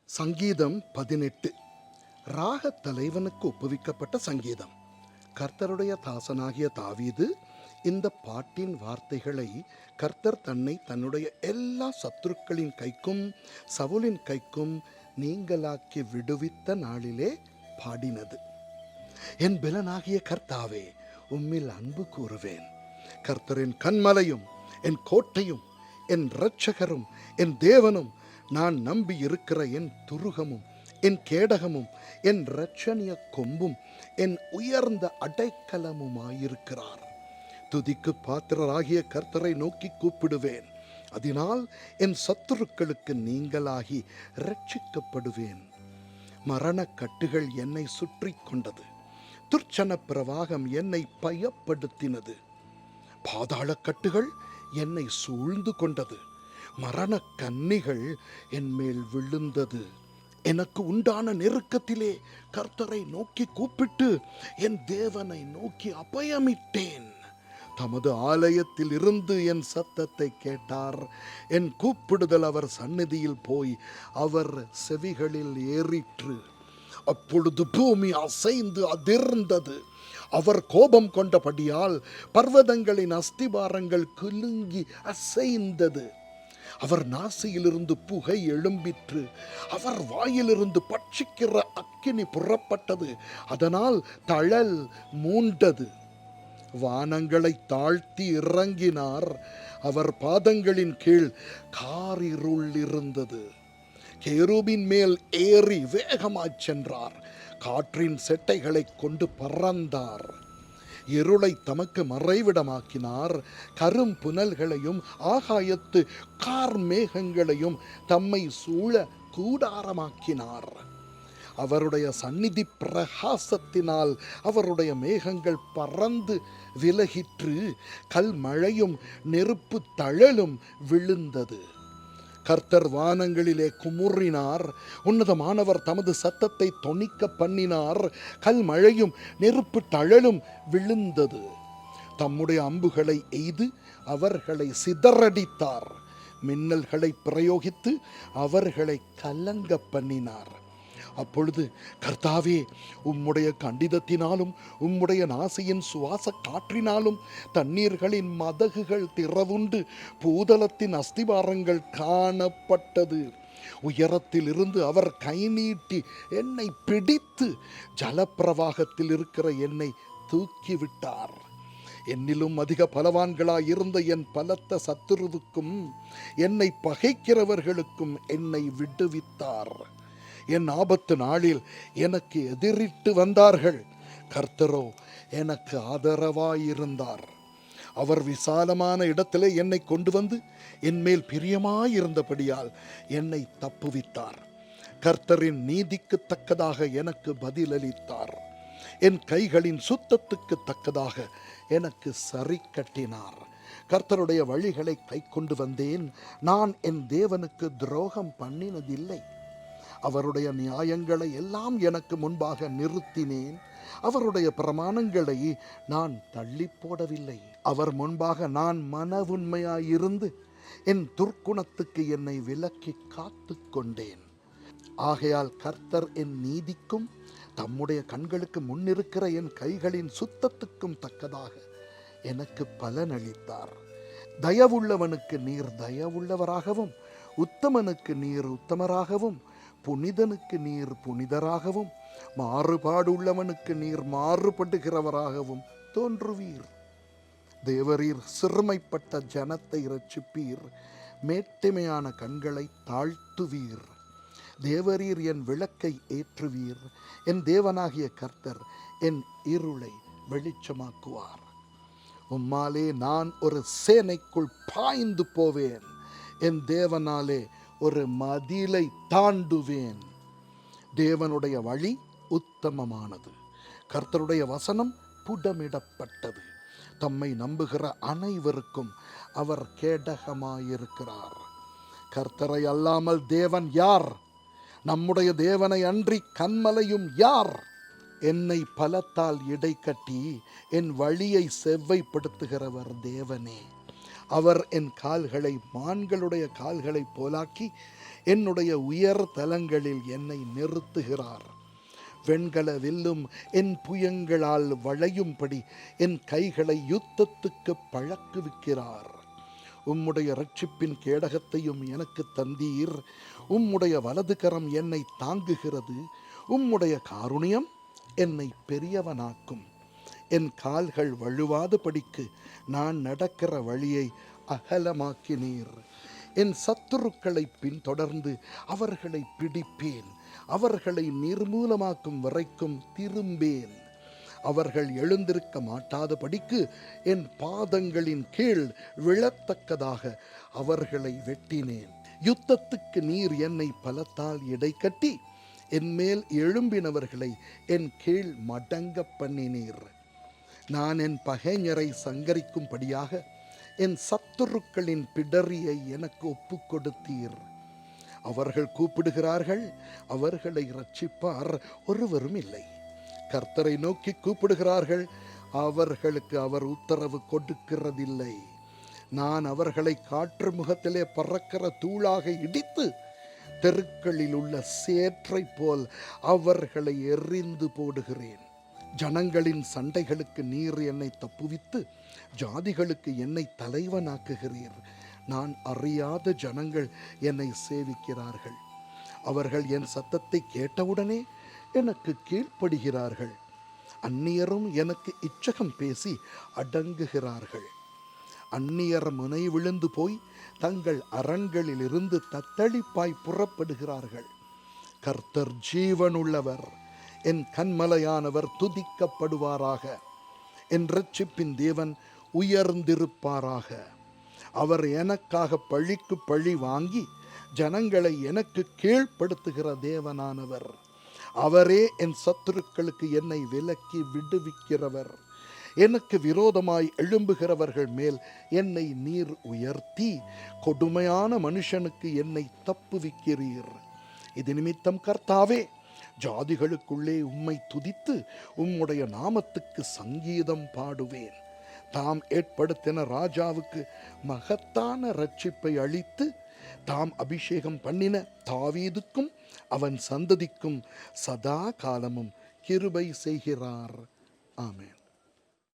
சங்கீதம் 18 ராக தலைவனுக்கு ஒப்புவிக்கப்பட்ட சங்கீதம். கர்த்தருடைய தாசனாகிய தாவீது இந்த பாட்டின் வார்த்தைகளை கர்த்தர் தன்னை தன்னுடைய எல்லா சத்துருக்களின் கைக்கும் சவுலின் கைக்கும் நீங்களாக்கி விடுவித்த நாளிலே பாடினது. என் பெலனாகிய கர்த்தாவே, உம்மில் அன்பு கூறுவேன். கர்த்தரின் கன்மலையும் என் கோட்டையும் என் இரட்சகரும் என் தேவனும், நான் நம்பி இருக்கிற என் துருகமும் என் கேடகமும் என் இரட்சணிய கொம்பும் என் உயர்ந்த அடைக்கலமுமாயிருக்கிறார். துதிக்கு பாத்திரராகிய கர்த்தரை நோக்கி கூப்பிடுவேன். அதனால் என் சத்துருக்களுக்கு நீங்களாகி இரட்சிக்கப்படுவேன். மரணக்கட்டுகள் என்னை சுற்றி கொண்டது, துர்ச்சன பிரவாகம் என்னை பயப்படுத்தினது. பாதாள கட்டுகள் என்னை சூழ்ந்து கொண்டது, மரண கன்னிகள் என் மேல் விழுந்தது. எனக்கு உண்டான நெருக்கத்திலே கர்த்தரை நோக்கி கூப்பிட்டு என் தேவனை நோக்கி அபயமிட்டேன். தமது ஆலயத்தில் இருந்து என் சத்தத்தை கேட்டார். என் கூப்பிடுதல் அவர் சந்நிதியில் போய் அவர் செவிகளில் ஏறிற்று. அப்பொழுது பூமி அசைந்து அதிர்ந்தது. அவர் கோபம் கொண்டபடியால் பர்வதங்களின் அஸ்திபாரங்கள் குலுங்கி அசைந்தது. அவர் நாசியிலிருந்து புகை எழும்பிற்று. அவர் வாயிலிருந்து பட்சிக்கிற அக்கினி புறப்பட்டது. அதனால் தழல் மூண்டது. வானங்களை தாழ்த்தி இறங்கினார். அவர் பாதங்களின் கீழ் காரிருள் இருந்தது. கேருபின் மேல் ஏறி வேகமாய் சென்றார். காற்றின் செட்டைகளை கொண்டு பறந்தார். இருளை தமக்கு மறைவிடமாக்கினார். கரும் புனல்களையும் ஆகாயத்து கார்மேகங்களையும் தம்மை சூழ கூடாரமாக்கினார். அவருடைய சந்நிதி பிரகாசத்தினால் அவருடைய மேகங்கள் பறந்து விலகிற்று. கல்மழையும் நெருப்பு தழலும் விழுந்தது. கர்த்தர் வானங்களிலே குமுறினார். உன்னதமானவர் தமது சத்தத்தை தொனிக்க பண்ணினார். கல்மழையும் நெருப்பு தழலும் விழுந்தது. தம்முடைய அம்புகளை எய்து அவர்களை சிதறடித்தார். மின்னல்களை பிரயோகித்து அவர்களை கலங்க பண்ணினார். அப்பொழுது, கர்த்தாவே, உம்முடைய கண்டிதத்தினாலும் உம்முடைய நாசியின் சுவாச காற்றினாலும் தண்ணீர்களின் மதகுகள் திறவுண்டு பூதலத்தின் அஸ்திபாரங்கள் காணப்பட்டது. உயரத்தில் இருந்து அவர் கை நீட்டி என்னை பிடித்து ஜலப்பிரவாகத்தில் இருக்கிற என்னை தூக்கிவிட்டார். என்னிலும் அதிக பலவான்களாயிருந்த என் பலத்த சத்துருவுக்கும் என்னை பகைக்கிறவர்களுக்கும் என்னை விடுவித்தார். என் ஆபத்து நாளில் எனக்கு எதிரிட்டு வந்தார்கள். கர்த்தரோ எனக்கு ஆதரவாயிருந்தார். அவர் விசாலமான இடத்திலே என்னை கொண்டு வந்து என் மேல் பிரியமாயிருந்தபடியால் என்னை தப்புவித்தார். கர்த்தரின் நீதிக்கு தக்கதாக எனக்கு பதிலளித்தார். என் கைகளின் சுத்தத்துக்கு தக்கதாக எனக்கு சரி கட்டினார். கர்த்தருடைய வழிகளை கை கொண்டு வந்தேன். நான் என் தேவனுக்கு துரோகம் பண்ணினதில்லை. அவருடைய நியாயங்களை எல்லாம் எனக்கு முன்பாக நிறுத்தினேன். அவருடைய பிரமாணங்களை நான் தள்ளி போடவில்லை. அவர் முன்பாக நான் மன உண்மையாயிருந்து என் துர்க்குணத்துக்கு என்னை விலக்கி காத்து கொண்டேன். ஆகையால் கர்த்தர் என் நீதிக்கும் தம்முடைய கண்களுக்கு முன்னிருக்கிற என் கைகளின் சுத்தத்துக்கும் தக்கதாக எனக்கு பலனளித்தார். தயவுள்ளவனுக்கு நீர் தயவுள்ளவராகவும் உத்தமனுக்கு நீர் உத்தமராகவும் புனிதனுக்கு நீர் புனிதராகவும் மாறுபாடுள்ளவனுக்கு நீர் மாறுபடுகிறவராகவும் தோன்றுவீர். தேவரீர் சிறுமைப்பட்ட ஜனத்தை இரட்சிப்பீர். மேட்டிமையான கண்களை தாழ்த்துவீர். தேவரீர் என் விளக்கை ஏற்றுவீர். என் தேவனாகிய கர்த்தர் என் இருளை வெளிச்சமாக்குவார். உம்மாலே நான் ஒரு சேனைக்குள் பாய்ந்து போவேன். என் தேவனாலே ஒரு மதிலை தாண்டுவேன். தேவனுடைய வழி உத்தமமானது. கர்த்தருடைய வசனம் புடமிடப்பட்டது. தம்மை நம்புகிற அனைவருக்கும் அவர் கேடகமாயிருக்கிறார். கர்த்தரை அல்லாமல் தேவன் யார்? நம்முடைய தேவனை அன்றி கன்மலையும் யார்? என்னை பலத்தால் இடை கட்டி என் வழியை செவ்வைப்படுத்துகிறவர் தேவனே. அவர் என் கால்களை மான்களுடைய கால்களைப் போலாக்கி என்னுடைய உயர் தலங்களில் என்னை நிறுத்துகிறார். வெண்கல வில்லும் என் புயங்களால் வளையும்படி என் கைகளை யுத்தத்துக்கு பழக்குவிக்கிறார். உம்முடைய இரட்சிப்பின் கேடகத்தையும் எனக்கு தந்தீர். உம்முடைய வலது கரம் என்னை தாங்குகிறது. உம்முடைய காருணியம் என்னை பெரியவனாக்கும். என் கால்கள் வழுவாத படிக்கு நான் நடக்கிற வழியை அகலமாக்கினீர். என் சத்துருக்களை பின்தொடர்ந்து அவர்களை பிடிப்பேன். அவர்களை நிர்மூலமாக்கும் வரைக்கும் திரும்பேன். அவர்கள் எழுந்திருக்க மாட்டாத படிக்கு என் பாதங்களின் கீழ் விழத்தக்கதாக அவர்களை வெட்டினேன். யுத்தத்துக்கு நீர் என்னை பலத்தால் இடை கட்டி என்மேல் எழும்பினவர்களை என் கீழ் மடங்க பண்ணினீர். நான் என் பகைஞரை சங்கரிக்கும்படியாக என் சத்துருக்களின் பிடரியை எனக்கு ஒப்புக் கொடுத்தீர். அவர்கள் கூப்பிடுகிறார்கள், அவர்களை இரட்சிப்பார் ஒருவரும் இல்லை. கர்த்தரை நோக்கி கூப்பிடுகிறார்கள், அவர்களுக்கு அவர் உத்தரவு கொடுக்கிறதில்லை. நான் அவர்களை காற்று முகத்திலே பறக்கிற தூளாக இடித்து தெருக்களில் உள்ள சேற்றை போல் அவர்களை எறிந்து போடுகிறேன். ஜனங்களின் சண்டைகளுக்கு நீர் என்னை தப்புவித்து ஜாதிகளுக்கு என்னை தலைவனாக்குகிறீர். நான் அறியாத ஜனங்கள் என்னை சேவிக்கிறார்கள். அவர்கள் என் சத்தத்தை கேட்டவுடனே எனக்கு கீழ்ப்படுகிறார்கள். அந்நியரும் எனக்கு இச்சகம் பேசி அடங்குகிறார்கள். அந்நியர் முனை விழுந்து போய் தங்கள் அரண்களிலிருந்து தத்தளிப்பாய் புறப்படுகிறார்கள். கர்த்தர் ஜீவனுள்ளவர். என் கன்மலையானவர் துதிக்கப்படுவாராக. என் இரட்சிப்பின் தேவன் உயர்ந்திருப்பாராக. அவர் எனக்காக பழிக்கு பழி வாங்கி ஜனங்களை எனக்கு கீழ்ப்படுத்துகிற தேவனானவர். அவரே என் சத்துருக்களுக்கு என்னை விலக்கி விடுவிக்கிறவர். எனக்கு விரோதமாய் எழும்புகிறவர்கள் மேல் என்னை நீர் உயர்த்தி கொடுமையான மனுஷனுக்கு என்னை தப்புவிக்கிறீர். இது நிமித்தம் கர்த்தாவே, ஜாதிகளுக்குள்ளே உம்மை துதித்து உம்முடைய நாமத்துக்கு சங்கீதம் பாடுவேன். தாம் ஏற்படுத்தின ராஜாவுக்கு மகத்தான இரட்சிப்பை அளித்து தாம் அபிஷேகம் பண்ணின தாவீதுக்கும் அவன் சந்ததிக்கும் சதா காலமும் கிருபை செய்கிறார். ஆமென்.